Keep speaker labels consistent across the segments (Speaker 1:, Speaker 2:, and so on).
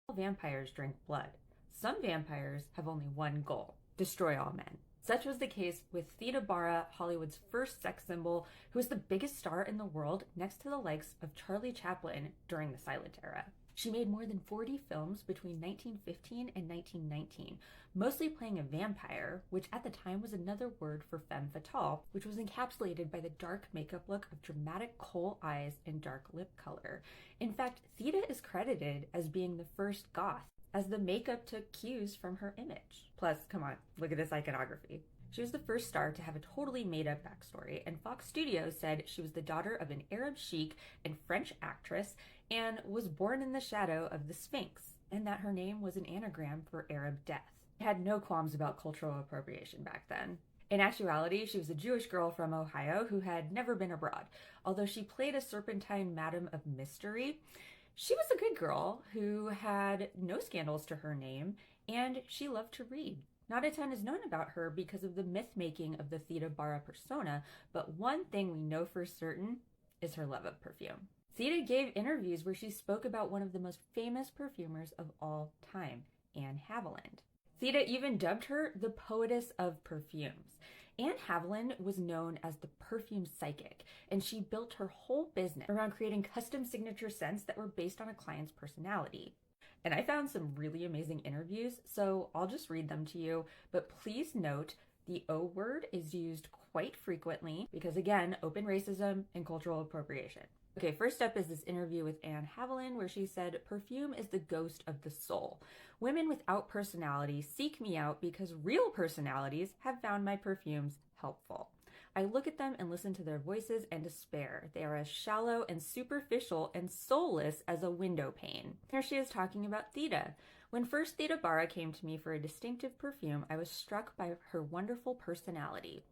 Speaker 1: All vampires drink blood. Some vampires have only one goal: destroy all men. Such was the case with Theda Bara, Hollywood's first sex symbol, who was the biggest star in the world next to the likes of Charlie Chaplin during the silent era. She made more than 40 films between 1915 and 1919, mostly playing a vampire, which at the time was another word for femme fatale, which was encapsulated by the dark makeup look of dramatic coal eyes and dark lip color. In fact, Theda is credited as being the first goth, as the makeup took cues from her image. Plus, come on, look at this iconography. She was the first star to have a totally made-up backstory, and Fox Studios said she was the daughter of an Arab sheik and French actress and was born in the shadow of the Sphinx, and that her name was an anagram for Arab death. I had no qualms about cultural appropriation back then. In actuality, she was a Jewish girl from Ohio who had never been abroad. Although she played a serpentine madam of mystery, she was a good girl who had no scandals to her name, and she loved to read. Not a ton is known about her because of the myth-making of the Theda Bara persona, but one thing we know for certain is her love of perfume. Theda gave interviews where she spoke about one of the most famous perfumers of all time, Anne Haviland. Theda even dubbed her the poetess of perfumes. Anne Haviland was known as the perfume psychic, and she built her whole business around creating custom signature scents that were based on a client's personality. And I found some really amazing interviews, so I'll just read them to you. But please note, the O word is used quite frequently because, again, open racism and cultural appropriation. Okay, first up is this interview with Anne Haviland where she said, "Perfume is the ghost of the soul. Women without personality seek me out because real personalities have found my perfumes helpful. I look at them and listen to their voices and despair. They are as shallow and superficial and soulless as a window pane." Here she is talking about Theda. "When first Theda Bara came to me for a distinctive perfume, I was struck by her wonderful personality.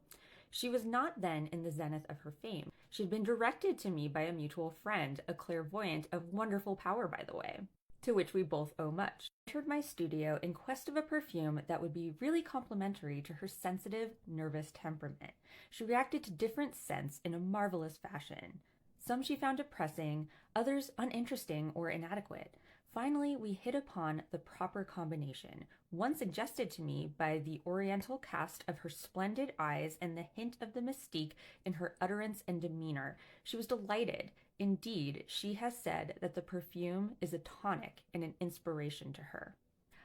Speaker 1: She was not then in the zenith of her fame. She'd been directed to me by a mutual friend, a clairvoyant of wonderful power, by the way, to which we both owe much. I entered my studio in quest of a perfume that would be really complementary to her sensitive, nervous temperament. She reacted to different scents in a marvelous fashion. Some she found depressing, others uninteresting or inadequate. Finally, we hit upon the proper combination, one suggested to me by the oriental cast of her splendid eyes and the hint of the mystique in her utterance and demeanor. She was delighted. Indeed, she has said that the perfume is a tonic and an inspiration to her.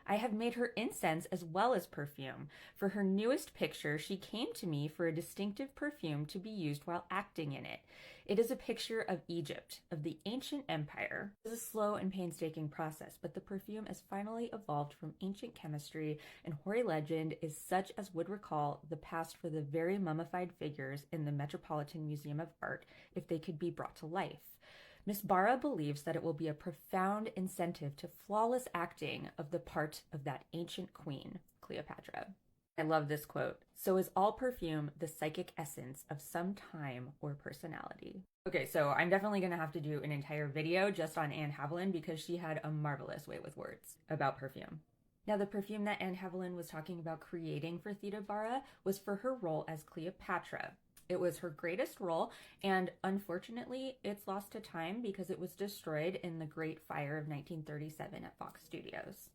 Speaker 1: I have made her incense as well as perfume. For her newest picture, she came to me for a distinctive perfume to be used while acting in it. It is a picture of Egypt, of the ancient empire. It is a slow and painstaking process, but the perfume has finally evolved from ancient chemistry, and hoary legend is such as would recall the past for the very mummified figures in the Metropolitan Museum of Art if they could be brought to life. Miss Bara believes that it will be a profound incentive to flawless acting of the part of that ancient queen, Cleopatra." I love this quote. "So is all perfume the psychic essence of some time or personality." Okay, so I'm definitely going to have to do an entire video just on Anne Haviland because she had a marvelous way with words about perfume. Now, the perfume that Anne Haviland was talking about creating for Theda Bara was for her role as Cleopatra. It was her greatest role, and unfortunately, it's lost to time because it was destroyed in the Great Fire of 1937 at Fox Studios.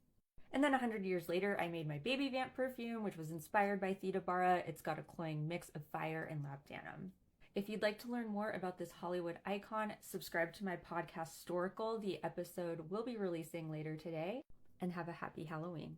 Speaker 1: And then 100 years later, I made my baby Vamp perfume, which was inspired by Theda Bara. It's got a cloying mix of fire and labdanum. If you'd like to learn more about this Hollywood icon, subscribe to my podcast, Storical. The episode will be releasing later today, and have a happy Halloween.